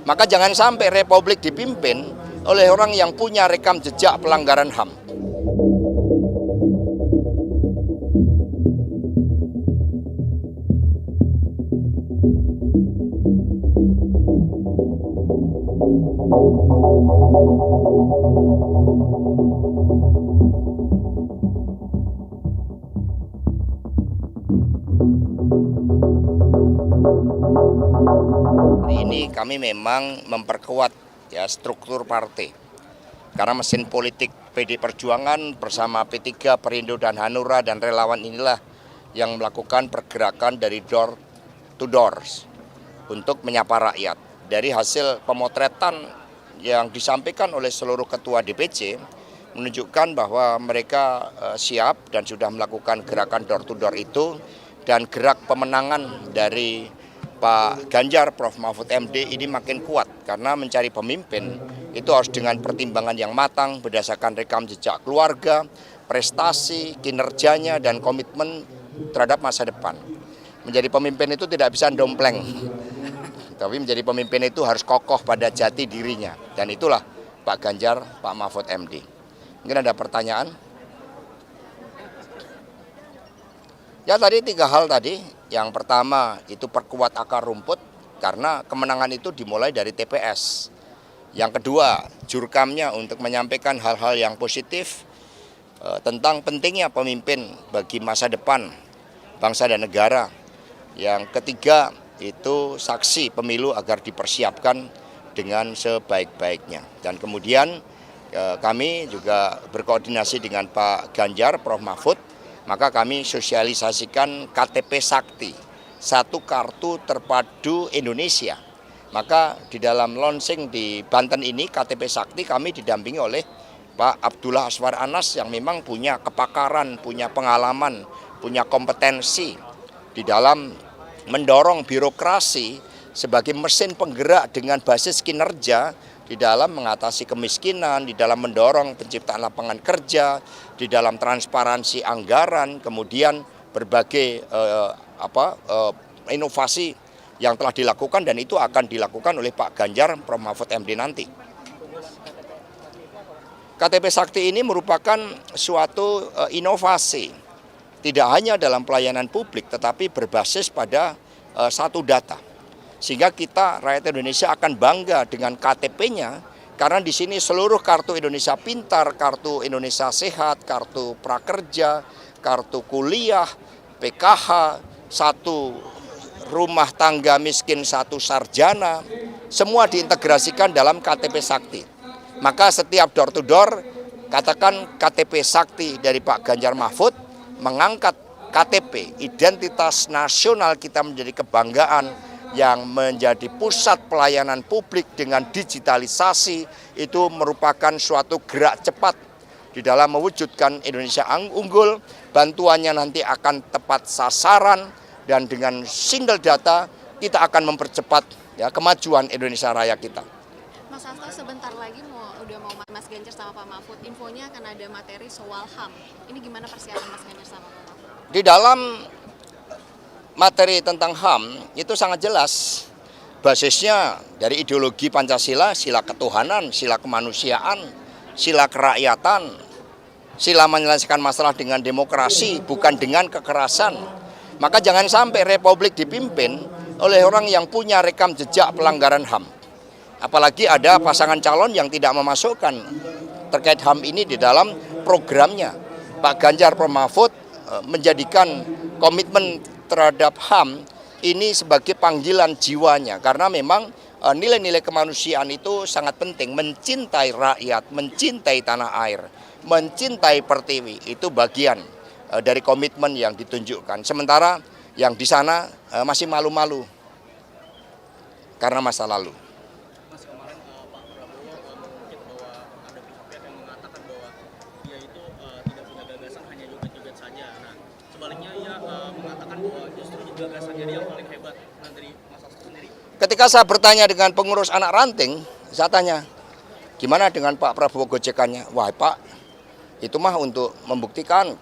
Maka jangan sampai republik dipimpin oleh orang yang punya rekam jejak pelanggaran HAM. Hari ini kami memang memperkuat struktur partai. Karena mesin politik PD Perjuangan bersama P3, Perindo dan Hanura dan relawan inilah yang melakukan pergerakan dari door to doors untuk menyapa rakyat. Dari hasil pemotretan yang disampaikan oleh seluruh ketua DPC menunjukkan bahwa mereka siap dan sudah melakukan gerakan door to door itu, dan gerak pemenangan dari Pak Ganjar, Prof. Mahfud MD ini makin kuat karena mencari pemimpin itu harus dengan pertimbangan yang matang berdasarkan rekam jejak keluarga, prestasi, kinerjanya, dan komitmen terhadap masa depan. Menjadi pemimpin itu tidak bisa dompleng, tapi menjadi pemimpin itu harus kokoh pada jati dirinya, dan itulah Pak Ganjar, Pak Mahfud MD. Mungkin ada pertanyaan? Ya tadi 3 hal tadi. Yang pertama itu perkuat akar rumput karena kemenangan itu dimulai dari TPS. Yang kedua, jurkamnya untuk menyampaikan hal-hal yang positif tentang pentingnya pemimpin bagi masa depan bangsa dan negara. Yang ketiga itu saksi pemilu agar dipersiapkan dengan sebaik-baiknya. Dan kemudian kami juga berkoordinasi dengan Pak Ganjar, Prof. Mahfud. Maka kami sosialisasikan KTP Sakti, satu kartu terpadu Indonesia. Maka di dalam launching di Banten ini KTP Sakti kami didampingi oleh Pak Abdullah Aswar Anas yang memang punya kepakaran, punya pengalaman, punya kompetensi di dalam mendorong birokrasi sebagai mesin penggerak dengan basis kinerja di dalam mengatasi kemiskinan, di dalam mendorong penciptaan lapangan kerja, di dalam transparansi anggaran, kemudian berbagai inovasi yang telah dilakukan, dan itu akan dilakukan oleh Pak Ganjar, Prof. Mahfud MD nanti. KTP Sakti ini merupakan suatu inovasi, tidak hanya dalam pelayanan publik, tetapi berbasis pada satu data. Sehingga kita, rakyat Indonesia, akan bangga dengan KTP-nya, karena di sini seluruh kartu Indonesia Pintar, kartu Indonesia Sehat, kartu prakerja, kartu kuliah, PKH, satu rumah tangga miskin, satu sarjana, semua diintegrasikan dalam KTP Sakti. Maka setiap door to door, katakan KTP Sakti dari Pak Ganjar Mahfud, mengangkat KTP, identitas nasional kita menjadi kebanggaan, yang menjadi pusat pelayanan publik dengan digitalisasi, itu merupakan suatu gerak cepat di dalam mewujudkan Indonesia unggul. Bantuannya nanti akan tepat sasaran, dan dengan single data kita akan mempercepat kemajuan Indonesia Raya kita. Mas Hasto, sebentar lagi udah mau Mas Ganjar sama Pak Mahfud, infonya akan ada materi soal HAM. Ini gimana persiapan Mas Ganjar sama Pak Mahfud? Di dalam materi tentang HAM itu sangat jelas, basisnya dari ideologi Pancasila, sila ketuhanan, sila kemanusiaan, sila kerakyatan, sila menyelesaikan masalah dengan demokrasi, bukan dengan kekerasan. Maka jangan sampai republik dipimpin oleh orang yang punya rekam jejak pelanggaran HAM. Apalagi ada pasangan calon yang tidak memasukkan terkait HAM ini di dalam programnya. Pak Ganjar, Prof. Mahfud menjadikan komitmen terhadap HAM ini sebagai panggilan jiwanya, karena memang nilai-nilai kemanusiaan itu sangat penting. Mencintai rakyat, mencintai tanah air, mencintai pertiwi, itu bagian dari komitmen yang ditunjukkan. Sementara yang di sana masih malu-malu karena masa lalu. Mas, kemarin Pak Prabowo mengungkit bahwa ada pihak-pihak yang mengatakan bahwa dia itu tidak punya gagasan, hanya joget-joget saja. Nah, sebaliknya ia mengatakan bahwa justru gagasannya dia yang paling hebat. Nah, dari Mas Hasto sendiri. Ketika saya bertanya dengan pengurus anak ranting, saya tanya, gimana dengan Pak Prabowo gojekannya? Wah Pak, itu mah untuk membuktikan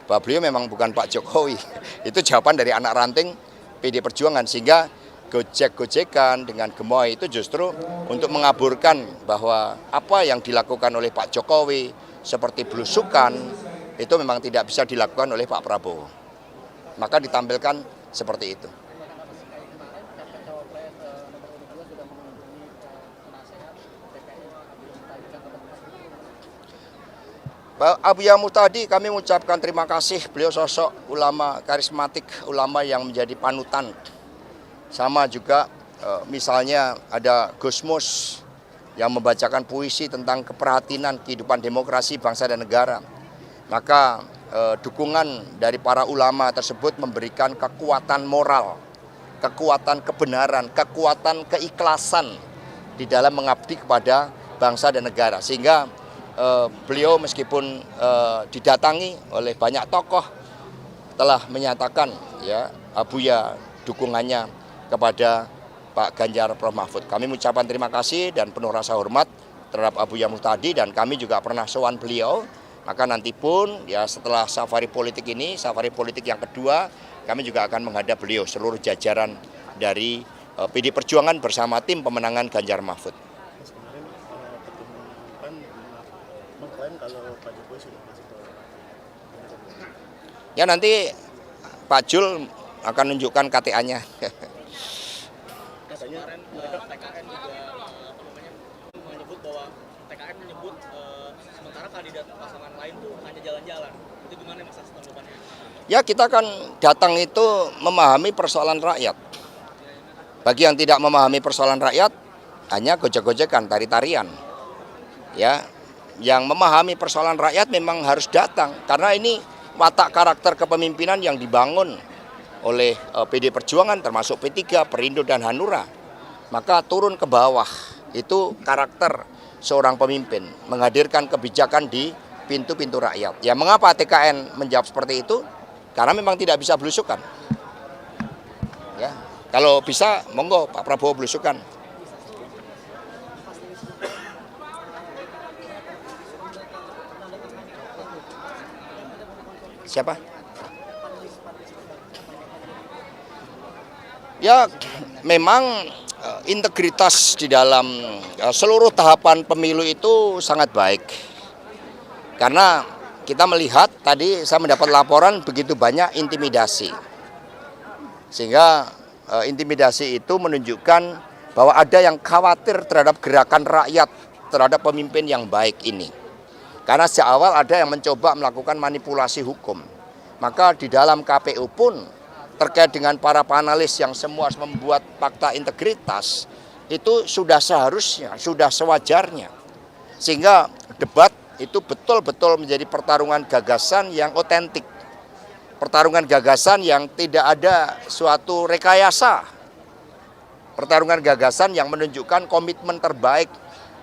bahwa beliau memang bukan Pak Jokowi. Itu jawaban dari anak ranting PD Perjuangan. Sehingga gojek-gojekan, dengan gemoy itu justru untuk mengaburkan bahwa apa yang dilakukan oleh Pak Jokowi seperti belusukan itu memang tidak bisa dilakukan oleh Pak Prabowo. Maka ditampilkan seperti itu. Pak Abuya Muhtadi, kami mengucapkan terima kasih. Beliau sosok ulama karismatik, ulama yang menjadi panutan. Sama juga misalnya ada Gus Mus yang membacakan puisi tentang keprihatinan kehidupan demokrasi bangsa dan negara. Maka dukungan dari para ulama tersebut memberikan kekuatan moral, kekuatan kebenaran, kekuatan keikhlasan di dalam mengabdi kepada bangsa dan negara. Sehingga beliau meskipun didatangi oleh banyak tokoh telah menyatakan ya Abuya dukungannya kepada Pak Ganjar Prof Mahfud. Kami mengucapkan terima kasih dan penuh rasa hormat terhadap Abuya Muhtadi, dan kami juga pernah sowan beliau. Maka nanti pun ya setelah safari politik ini, safari politik yang kedua, kami juga akan menghadap beliau seluruh jajaran dari PD Perjuangan bersama tim pemenangan Ganjar Mahfud. Kemarin ketum PAN mengklaim kalau Pak Jokowi sudah masuk ke Ya nanti Pak Jul akan menunjukkan KTA-nya. Kemarin TKN juga menyebut bahwa TKN menyebut sementara kandidat pasangan lain tuh hanya jalan-jalan. Itu gimana Mas tanggapannya? Ya kita kan datang itu memahami persoalan rakyat. Bagi yang tidak memahami persoalan rakyat, hanya gojek-gojekan, tari-tarian. Ya, yang memahami persoalan rakyat memang harus datang, karena ini watak karakter kepemimpinan yang dibangun oleh PD Perjuangan termasuk P3, Perindo dan Hanura. Maka turun ke bawah itu karakter seorang pemimpin, menghadirkan kebijakan di pintu-pintu rakyat. Ya mengapa TKN menjawab seperti itu? Karena memang tidak bisa belusukan. Ya, kalau bisa monggo Pak Prabowo belusukan. Siapa? Ya memang integritas di dalam seluruh tahapan pemilu itu sangat baik. Karena kita melihat tadi saya mendapat laporan begitu banyak intimidasi. Sehingga intimidasi itu menunjukkan bahwa ada yang khawatir terhadap gerakan rakyat, terhadap pemimpin yang baik ini. Karena sejak awal ada yang mencoba melakukan manipulasi hukum. Maka di dalam KPU pun terkait dengan para panelis yang semua membuat fakta integritas, itu sudah seharusnya, sudah sewajarnya. Sehingga debat itu betul-betul menjadi pertarungan gagasan yang otentik. Pertarungan gagasan yang tidak ada suatu rekayasa. Pertarungan gagasan yang menunjukkan komitmen terbaik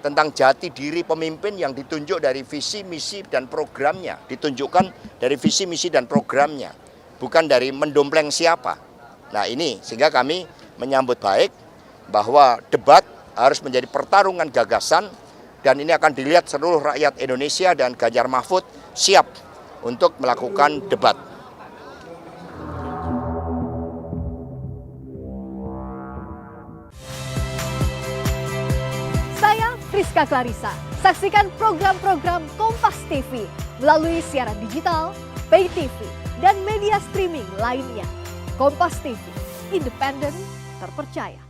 tentang jati diri pemimpin yang ditunjuk dari visi, misi, dan programnya. Ditunjukkan dari visi, misi, dan programnya. Bukan dari mendompleng siapa. Nah ini sehingga kami menyambut baik bahwa debat harus menjadi pertarungan gagasan, dan ini akan dilihat seluruh rakyat Indonesia, dan Ganjar Mahfud siap untuk melakukan debat. Saya Friska Clarissa. Saksikan program-program Kompas TV melalui siaran digital, pay TV, dan media streaming lainnya. Kompas TV, independen, terpercaya.